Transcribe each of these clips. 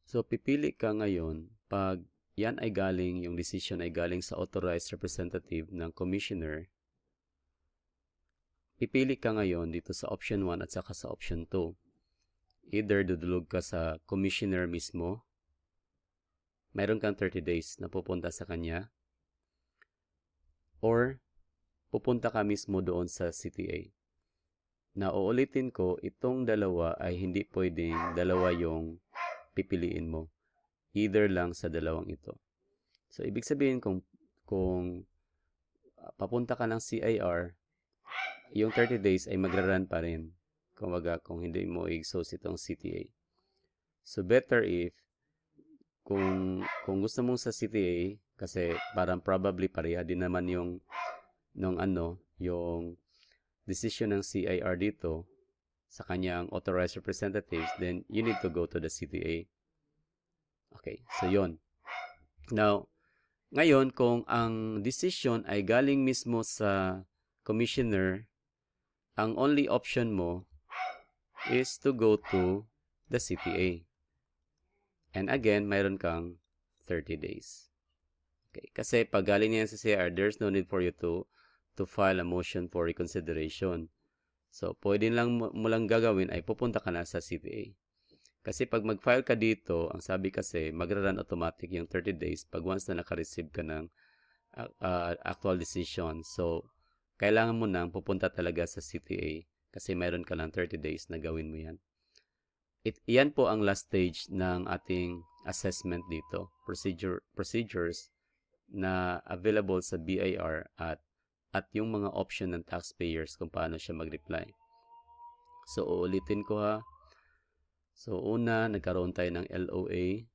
So, pipili ka ngayon pag yan ay galing, yung decision ay galing sa authorized representative ng commissioner. Pipili ka ngayon dito sa option 1 at saka sa option 2. Either dudulog ka sa commissioner mismo, mayroon kang 30 days na pupunta sa kanya, or pupunta ka mismo doon sa CTA. Na uulitin ko, itong dalawa ay hindi pwedeng dalawa yung pipiliin mo. Either lang sa dalawang ito. So, ibig sabihin kung papunta ka ng CIR, yung 30 days ay magra-run pa rin. Kumbaga, kung hindi mo i-exhaust itong CTA. So, better if kung gusto mong sa CTA, kasi parang probably pareha din naman yung decision ng CIR dito sa kanyang authorized representatives, then you need to go to the CTA. Okay, so yon. Now, ngayon, kung ang decision ay galing mismo sa commissioner, ang only option mo is to go to the CTA. And again, mayroon kang 30 days. Okay, kasi pag galing niyan sa CIR, there's no need for you to file a motion for reconsideration. So, pwede lang mo lang gagawin ay pupunta ka na sa CTA. Kasi pag mag-file ka dito, ang sabi kasi, magra-run automatic yung 30 days pag once na naka-receive ka ng actual decision. So, kailangan mo nang pupunta talaga sa CTA kasi mayroon ka lang 30 days na gawin mo yan. Yan po ang last stage ng ating assessment dito. Procedures na available sa BIR at yung mga option ng taxpayers kung paano siya mag-reply. So, uulitin ko ha. So, una, nagkaroon tayo ng LOA.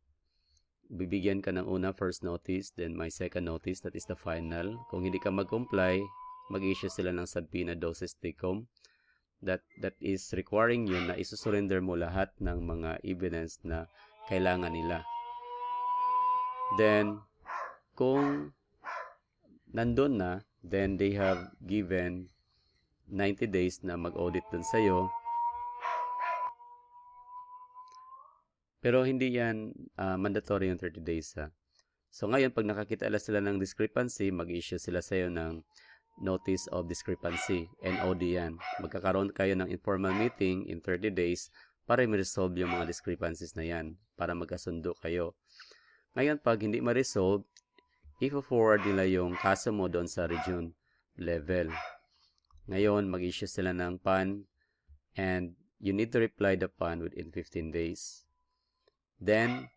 Bibigyan ka ng una, first notice, then my second notice, that is the final. Kung hindi ka mag-comply, mag-issue sila ng subpoena dosis tecum. That is requiring you na isusurrender mo lahat ng mga evidence na kailangan nila. Then, kung nandun na, then they have given 90 days na mag-audit dun sa'yo. Pero hindi yan mandatory yung 30 days ha. So ngayon, pag nakakita sila ng discrepancy, mag-issue sila sa'yo ng notice of discrepancy. NOD yan. Magkakaroon kayo ng informal meeting in 30 days para ma-resolve yung mga discrepancies na yan. Para magkasundo kayo. Ngayon, pag hindi ma-resolve, i-forward nila yung kaso mo doon sa region level. Ngayon, mag-issue sila ng PAN and you need to reply the PAN within 15 days. Then,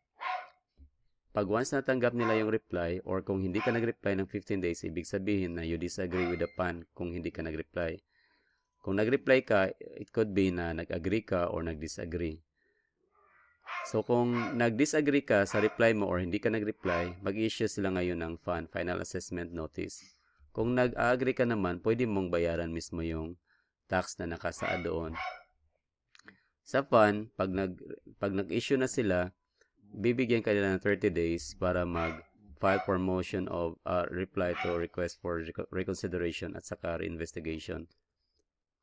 pag once natanggap nila yung reply or kung hindi ka nag-reply ng 15 days, ibig sabihin na you disagree with the PAN kung hindi ka nag-reply. Kung nag-reply ka, it could be na nag-agree ka or nag-disagree. So, kung nag-disagree ka sa reply mo or hindi ka nag-reply, mag-issue sila ngayon ng FAN, Final Assessment Notice. Kung nag-agree ka naman, pwede mong bayaran mismo yung tax na nakasaad doon. Sa FAN, pag nag-issue na sila, bibigyan ka nila ng 30 days para mag-file for motion of reply to request for reconsideration at saka reinvestigation.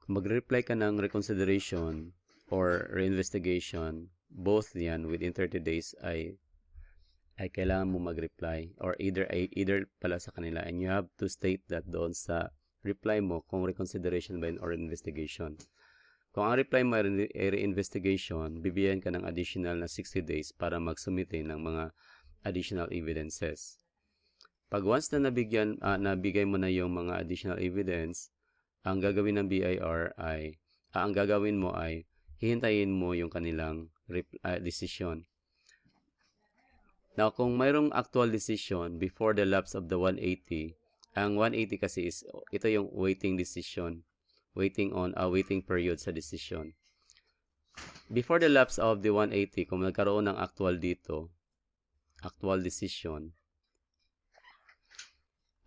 Kung mag-reply ka ng reconsideration or reinvestigation, both yan within 30 days ay kailangan mo mag-reply or either pala sa kanila, and you have to state that doon sa reply mo kung reconsideration ba yun or investigation. Kung ang reply mo ay re-investigation, bibigyan ka ng additional na 60 days para magsumite ng mga additional evidences. Pag once na nabigay mo na yung mga additional evidence, ang gagawin ng BIR ay, ang gagawin mo ay, hihintayin mo yung kanilang decision. Now, kung mayroong actual decision before the lapse of the 180, ang 180 kasi is, ito yung waiting decision. Waiting period sa decision. Before the lapse of the 180, kung nagkaroon ng actual decision,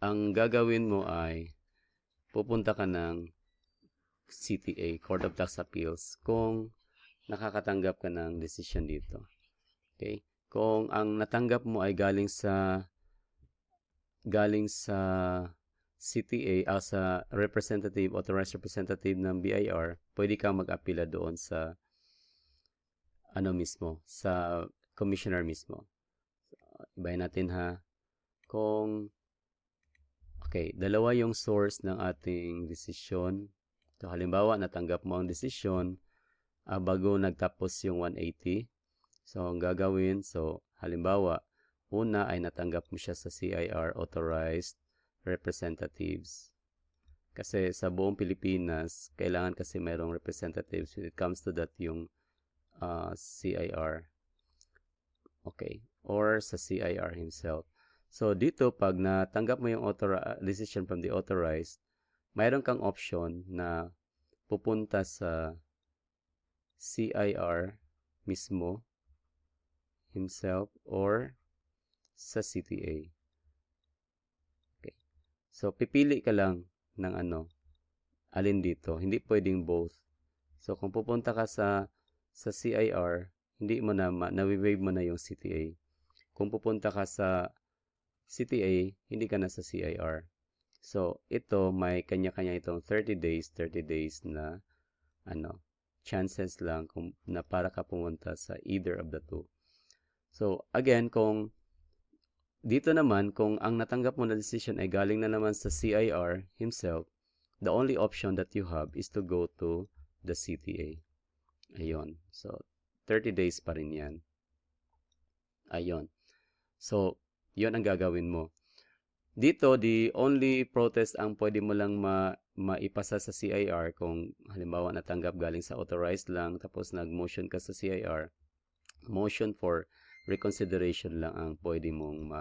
ang gagawin mo ay pupunta ka ng CTA, Court of Tax Appeals, kung nakakatanggap ka ng decision dito. Okay? Kung ang natanggap mo ay galing sa CTA as a representative, authorized representative ng BIR, pwede kang mag-apila doon sa sa commissioner mismo. So, ibahin natin ha. Okay, dalawa yung source ng ating desisyon. So, halimbawa, natanggap mo ang desisyon bago nagtapos yung 180. So, ang gagawin, halimbawa, una ay natanggap mo siya sa CIR, Authorized Representatives. Kasi sa buong Pilipinas, kailangan kasi mayroong representatives when it comes to that yung CIR. Okay, or sa CIR himself. So, dito, pag natanggap mo yung decision from the authorized, mayroon kang option na pupunta sa CIR mismo, himself, or sa CTA. Okay. So, pipili ka lang ng alin dito. Hindi pwedeng both. So, kung pupunta ka sa CIR, hindi mo na-waive mo na yung CTA. Kung pupunta ka sa CTA, hindi ka na sa CIR. So, ito, may kanya-kanya itong 30 days na chances lang na para ka pumunta sa either of the two. So, again, dito naman, kung ang natanggap mo na decision ay galing na naman sa CIR himself, the only option that you have is to go to the CTA. Ayun. So, 30 days pa rin yan. Ayun. So, yun ang gagawin mo. Dito, the only protest ang pwede mo lang maipasa sa CIR kung halimbawa natanggap galing sa authorized lang tapos nag-motion ka sa CIR, motion for reconsideration lang ang pwede mong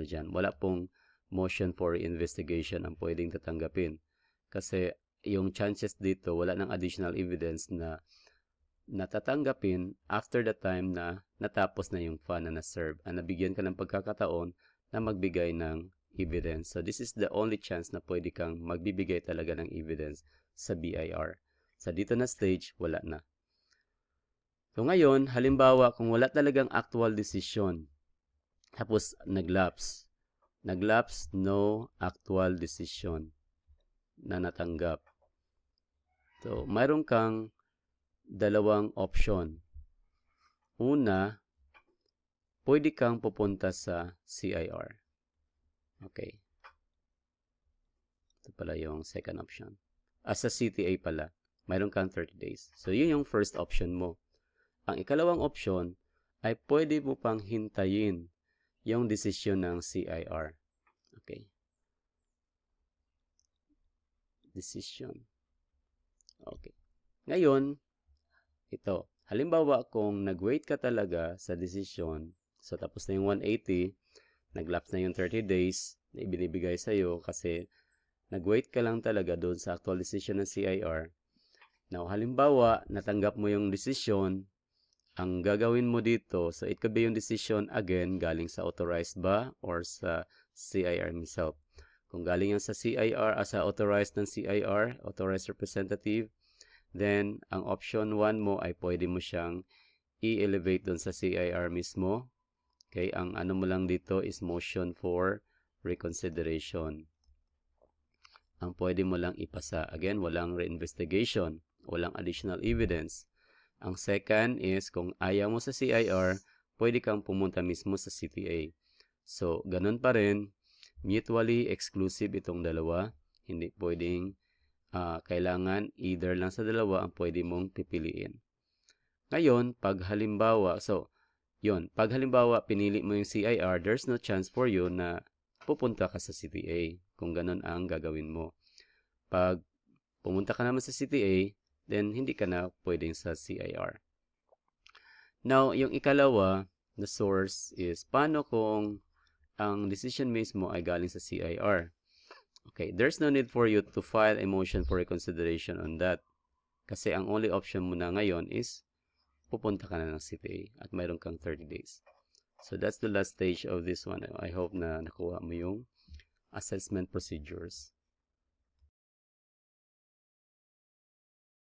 dyan. Wala pong motion for investigation ang pwedeng tatanggapin. Kasi yung chances dito, wala ng additional evidence na natatanggapin after the time na natapos na yung fund na na-serve. Nabigyan ka ng pagkakataon na magbigay ng evidence. So, this is the only chance na pwede kang magbibigay talaga ng evidence sa BIR. Sa dito na stage, wala na. So, ngayon, halimbawa, kung wala talagang actual decision, tapos nag-lapse, no actual decision na natanggap. So, mayroon kang dalawang option. Una, pwede kang pupunta sa CIR. Okay. Ito pala yung second option. Sa CTA pala, mayroon kang 30 days. So, yun yung first option mo. Ang ikalawang option ay pwede mo pang hintayin yung desisyon ng CIR. Okay. Decision. Okay. Ngayon, ito. Halimbawa, kung nag-wait ka talaga sa decision, so tapos na yung 180, nag-lapse na yung 30 days na ibinibigay sa'yo kasi nag-wait ka lang talaga doon sa actual decision ng CIR. Now, halimbawa, natanggap mo yung decision, ang gagawin mo dito, so it could be yung decision again, galing sa authorized ba or sa CIR himself. Kung galing yan sa CIR, sa authorized ng CIR, authorized representative, then, ang option 1 mo ay pwede mo siyang i-elevate doon sa CIR mismo. Okay, ang mo lang dito is motion for reconsideration. Ang pwede mo lang ipasa. Again, walang reinvestigation, walang additional evidence. Ang second is, kung ayaw mo sa CIR, pwede kang pumunta mismo sa CTA. So, ganun pa rin, mutually exclusive itong dalawa. Hindi pwedeng kailangan either lang sa dalawa ang pwede mong pipiliin. Ngayon, pag halimbawa, pag halimbawa pinili mo yung CIR, there's no chance for you na pupunta ka sa CTA kung ganun ang gagawin mo. Pag pumunta ka naman sa CTA, then hindi ka na pwedeng sa CIR. Now, yung ikalawa na source is, paano kung ang decision mismo ay galing sa CIR? Okay, there's no need for you to file a motion for reconsideration on that. Kasi ang only option mo na ngayon is pupunta ka na ng CTA at mayroon kang 30 days. So that's the last stage of this one. I hope na nakuha mo yung assessment procedures.